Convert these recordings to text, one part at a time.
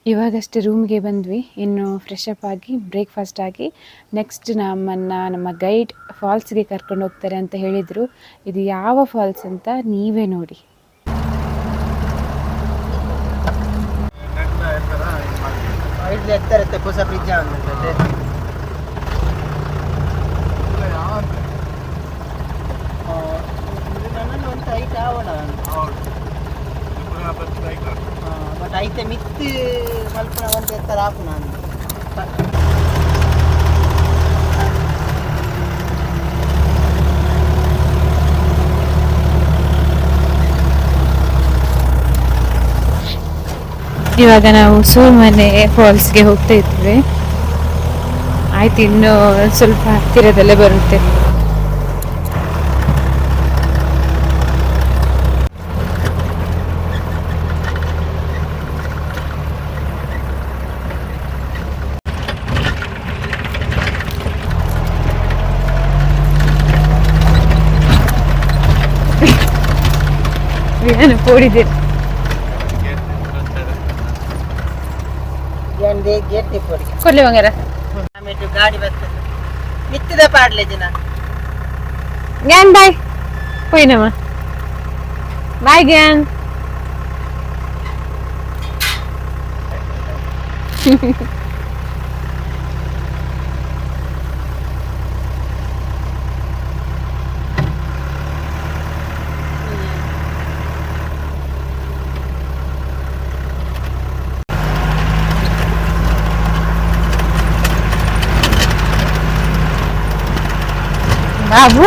ಇವಾಗಷ್ಟೇ ರೂಮ್ಗೆ ಬಂದ್ವಿ. ಇನ್ನು ಫ್ರೆಶ್ ಅಪ್ ಆಗಿ ಬ್ರೇಕ್ಫಾಸ್ಟ್ ಆಗಿ ನೆಕ್ಸ್ಟ್ ನಮ್ಮ ಗೈಡ್ ಫಾಲ್ಸ್ಗೆ ಕರ್ಕೊಂಡು ಹೋಗ್ತಾರೆ ಅಂತ ಹೇಳಿದರು. ಇದು ಯಾವ ಫಾಲ್ಸ್ ಅಂತ ನೀವೇ ನೋಡಿ. ಬಟ್ ಐತೆ ಮಿತ್ತಿ ಮಲ್ಪನ ಒಂದು ಎತ್ತರ ಹಾಕು ನಾನು ಇವಾಗ ನಾವು ಸೋಮನೆ ಫಾಲ್ಸ್ಗೆ ಹೋಗ್ತಾ ಇದ್ವಿ. ಆಯ್ತು, ಇನ್ನು ಸ್ವಲ್ಪ ಹತ್ತಿರದಲ್ಲೇ ಬರುತ್ತೆ. ಏನು ಪೋಡಿದೆ ಕೊಡ್ಲಿ ಬಂಗಾರ ಗಾಡಿ ಬರ್ತದೆ ಮಿತ್ತಿದ ಪಾಡ್ಲೆ ದಿನ ಗ್ಯಾನ್ ಬಾಯ್ ಹೋಯ್ನಮ್ಮ ಬಾಯ್ ಗ್ಯಾನ್. ಬಾಬು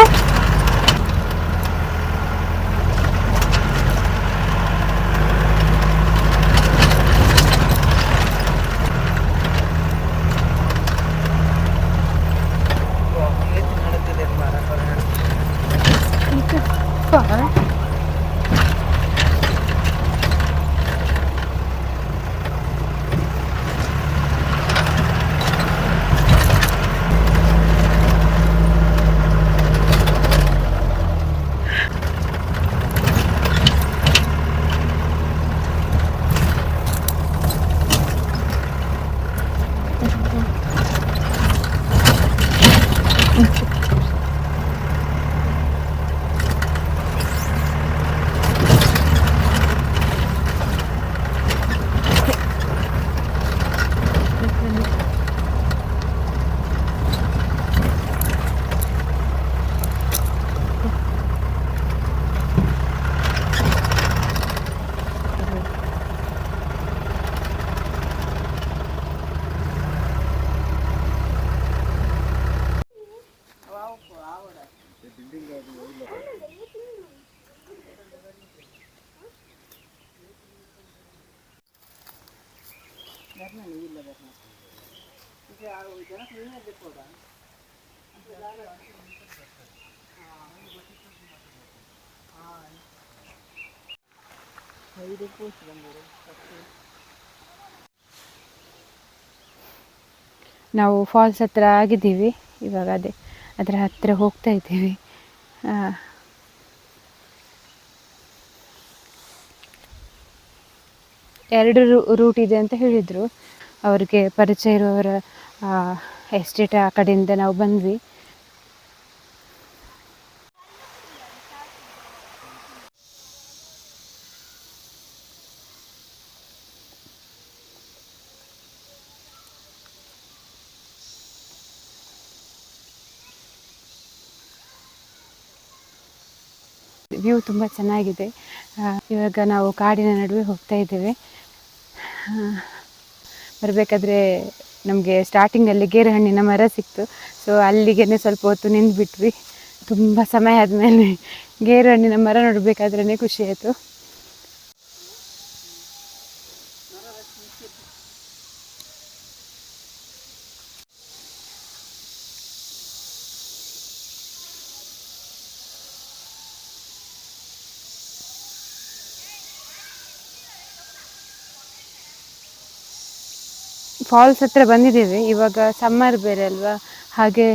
ನಾವು ಫಾಲ್ಸ್ ಹತ್ರ ಆಗಿದ್ದೀವಿ. ಇವಾಗ ಅದರ ಹತ್ತಿರ ಹೋಗ್ತಾ ಇದ್ದೀವಿ. ಎರಡು ರೂಟ್ ಇದೆ ಅಂತ ಹೇಳಿದರು. ಅವ್ರಿಗೆ ಪರಿಚಯ ಇರುವವರ ಎಸ್ಟೇಟ್ ಆ ಕಡೆಯಿಂದ ನಾವು ಬಂದ್ವಿ. ವ್ಯೂ ತುಂಬ ಚೆನ್ನಾಗಿದೆ. ಇವಾಗ ನಾವು ಕಾಡಿನ ನಡುವೆ ಹೋಗ್ತಾ ಇದ್ದೇವೆ. ಬರಬೇಕಾದ್ರೆ ನಮಗೆ ಸ್ಟಾರ್ಟಿಂಗಲ್ಲಿ ಗೇರು ಹಣ್ಣಿನ ಮರ ಸಿಕ್ತು. ಸೊ ಅಲ್ಲಿಗೆ ಸ್ವಲ್ಪ ಹೊತ್ತು ನಿಂತ್ಬಿಟ್ವಿ. ತುಂಬ ಸಮಯ ಆದಮೇಲೆ ಗೇರು ಹಣ್ಣಿನ ಮರ ನೋಡಬೇಕಾದ್ರೇ ಖುಷಿ ಆಯಿತು. ಫಾಲ್ಸ್ ಹತ್ರ ಬಂದಿದ್ದೇವೆ. ಇವಾಗ ಸಮ್ಮರ್ ಬೇರೆ ಅಲ್ವಾ, ಹಾಗೆ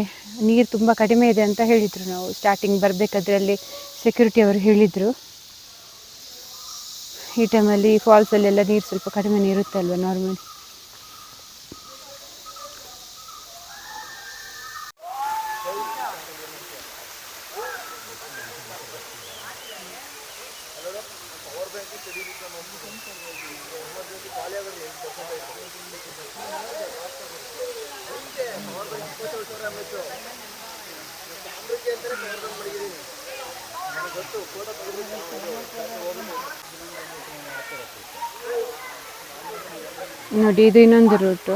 ನೀರು ತುಂಬ ಕಡಿಮೆ ಇದೆ ಅಂತ ಹೇಳಿದರು. ನಾವು ಸ್ಟಾರ್ಟಿಂಗ್ ಬರಬೇಕಾದ್ರೆ ಅಲ್ಲಿ ಸೆಕ್ಯೂರಿಟಿ ಅವರು ಹೇಳಿದರು. ಈ ಟೈಮಲ್ಲಿ ಫಾಲ್ಸಲ್ಲೆಲ್ಲ ನೀರು ಸ್ವಲ್ಪ ಕಡಿಮೆ ಇರುತ್ತೆ ಅಲ್ವ ನಾರ್ಮಲಿ. ನೋಡಿ ಇದು ಇನ್ನೊಂದು ರೂಟು.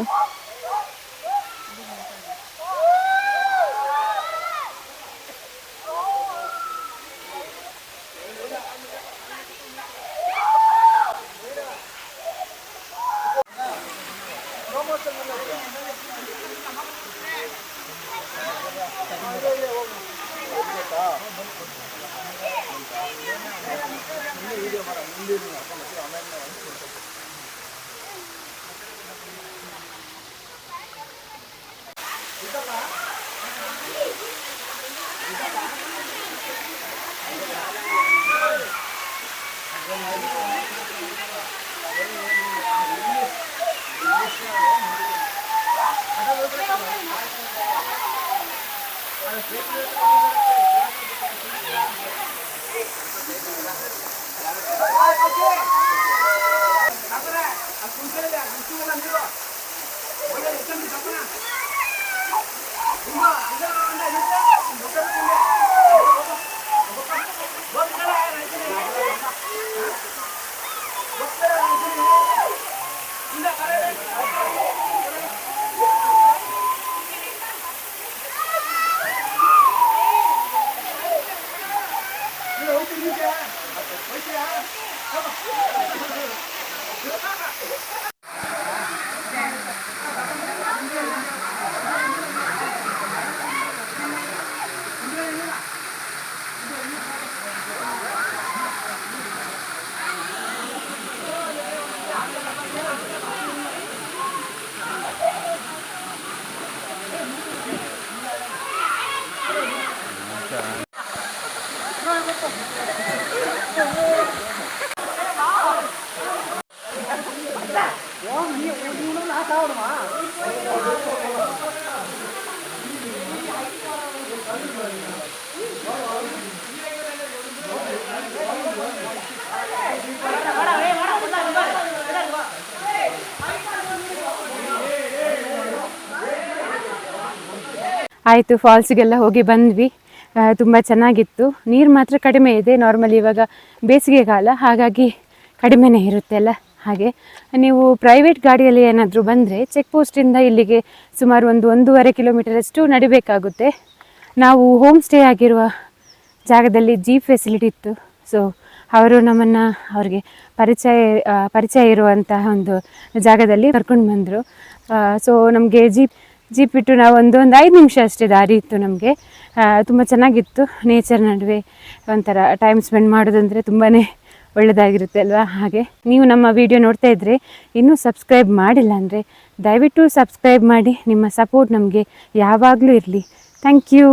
ಆಯಿತು, ಫಾಲ್ಸಿಗೆಲ್ಲ ಹೋಗಿ ಬಂದ್ವಿ. ತುಂಬ ಚೆನ್ನಾಗಿತ್ತು. ನೀರು ಮಾತ್ರ ಕಡಿಮೆ ಇದೆ. ನಾರ್ಮಲಿ ಇವಾಗ ಬೇಸಿಗೆ ಕಾಲ, ಹಾಗಾಗಿ ಕಡಿಮೆನೇ ಇರುತ್ತೆ ಅಲ್ಲ. ಹಾಗೆ ನೀವು ಪ್ರೈವೇಟ್ ಗಾಡಿಯಲ್ಲಿ ಏನಾದರೂ ಬಂದರೆ ಚೆಕ್ ಪೋಸ್ಟಿಂದ ಇಲ್ಲಿಗೆ ಸುಮಾರು 1.5 ಕಿಲೋಮೀಟರಷ್ಟು ನಡಿಬೇಕಾಗುತ್ತೆ. ನಾವು ಹೋಮ್ ಸ್ಟೇ ಆಗಿರುವ ಜಾಗದಲ್ಲಿ ಜೀಪ್ ಫೆಸಿಲಿಟಿ ಇತ್ತು. ಸೊ ಅವರು ನಮ್ಮನ್ನು ಅವ್ರಿಗೆ ಪರಿಚಯ ಇರುವಂತಹ ಒಂದು ಜಾಗದಲ್ಲಿ ಕರ್ಕೊಂಡು ಬಂದರು. ಸೊ ನಮಗೆ ಜೀಪ್ ಬಿಟ್ಟು ನಾವು ಒಂದು 5 ನಿಮಿಷ ಅಷ್ಟೇ ದಾರಿ ಇತ್ತು ನಮಗೆ. ತುಂಬ ಚೆನ್ನಾಗಿತ್ತು. ನೇಚರ್ ನಡುವೆ ಒಂಥರ ಟೈಮ್ ಸ್ಪೆಂಡ್ ಮಾಡೋದಂದರೆ ತುಂಬಾ ಒಳ್ಳೆಯದಾಗಿರುತ್ತೆ ಅಲ್ವಾ. ಹಾಗೆ ನೀವು ನಮ್ಮ ವಿಡಿಯೋ ನೋಡ್ತಾ ಇದ್ದರೆ ಇನ್ನೂ ಸಬ್ಸ್ಕ್ರೈಬ್ ಮಾಡಿಲ್ಲ ಅಂದರೆ ದಯವಿಟ್ಟು ಸಬ್ಸ್ಕ್ರೈಬ್ ಮಾಡಿ. ನಿಮ್ಮ ಸಪೋರ್ಟ್ ನಮಗೆ ಯಾವಾಗಲೂ ಇರಲಿ. Thank you.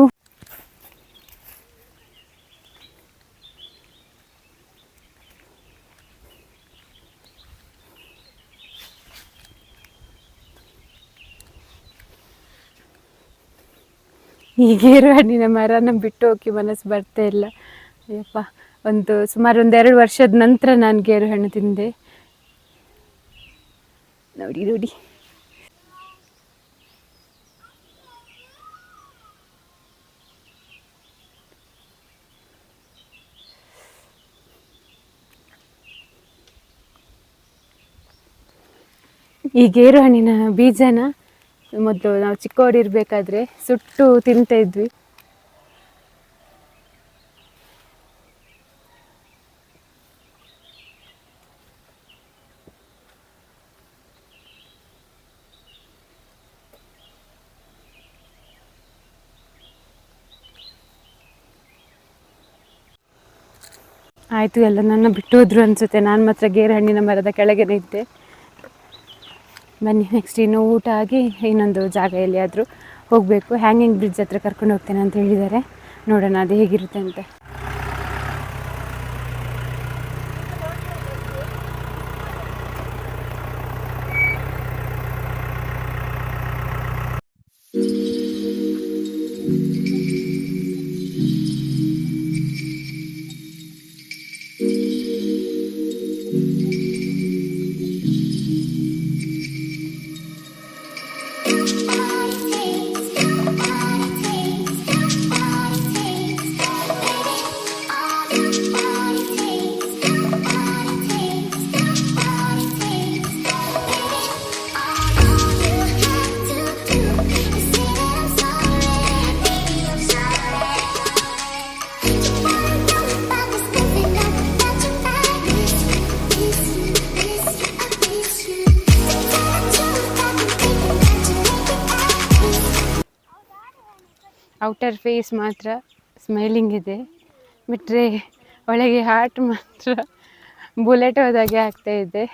ಈ ಗೇರು ಹಣ್ಣಿನ ಮರನ ಬಿಟ್ಟು ಹೋಗಿ ಮನಸ್ಸು ಬರ್ತಾ ಇಲ್ಲ. ಅಯ್ಯಪ್ಪ, ಸುಮಾರು 2 ವರ್ಷದ ನಂತರ ನಾನು ಗೇರು ಹಣ್ಣು ತಿಂದೆ. ನೋಡಿ ಈ ಗೇರು ಹಣ್ಣಿನ ಬೀಜನ ಮೊದಲು ನಾವು ಚಿಕ್ಕವರಿರಬೇಕಾದ್ರೆ ಸುಟ್ಟು ತಿಂತಾ ಇದ್ವಿ. ಆಯಿತು, ಎಲ್ಲ ನನ್ನ ಬಿಟ್ಟು ಹೋದ್ರು ಅನಿಸುತ್ತೆ. ನಾನು ಮಾತ್ರ ಗೇರು ಹಣ್ಣಿನ ಮರದ ಕೆಳಗೆ ಇದ್ದೆ. ಬನ್ನಿ, ನೆಕ್ಸ್ಟ್ ಇನ್ನು ಊಟ ಆಗಿ ಇನ್ನೊಂದು ಜಾಗ ಎಲ್ಲಿಯಾದರೂ ಹೋಗಬೇಕು. ಹ್ಯಾಂಗಿಂಗ್ ಬ್ರಿಡ್ಜ್ ಹತ್ರ ಕರ್ಕೊಂಡು ಹೋಗ್ತೇನೆ ಅಂತ ಹೇಳಿದ್ದಾರೆ. ನೋಡೋಣ ಅದು ಹೇಗಿರುತ್ತೆ ಅಂತ. ಔಟರ್ ಫೇಸ್ ಮಾತ್ರ ಸ್ಮೈಲಿಂಗ್ ಇದೆ, ಬಿಟ್ಟರೆ ಒಳಗೆ ಹಾರ್ಟ್ ಮಾತ್ರ ಬುಲೆಟ್ ಹೋದಾಗೆ ಆಗ್ತಾ ಇದೆ.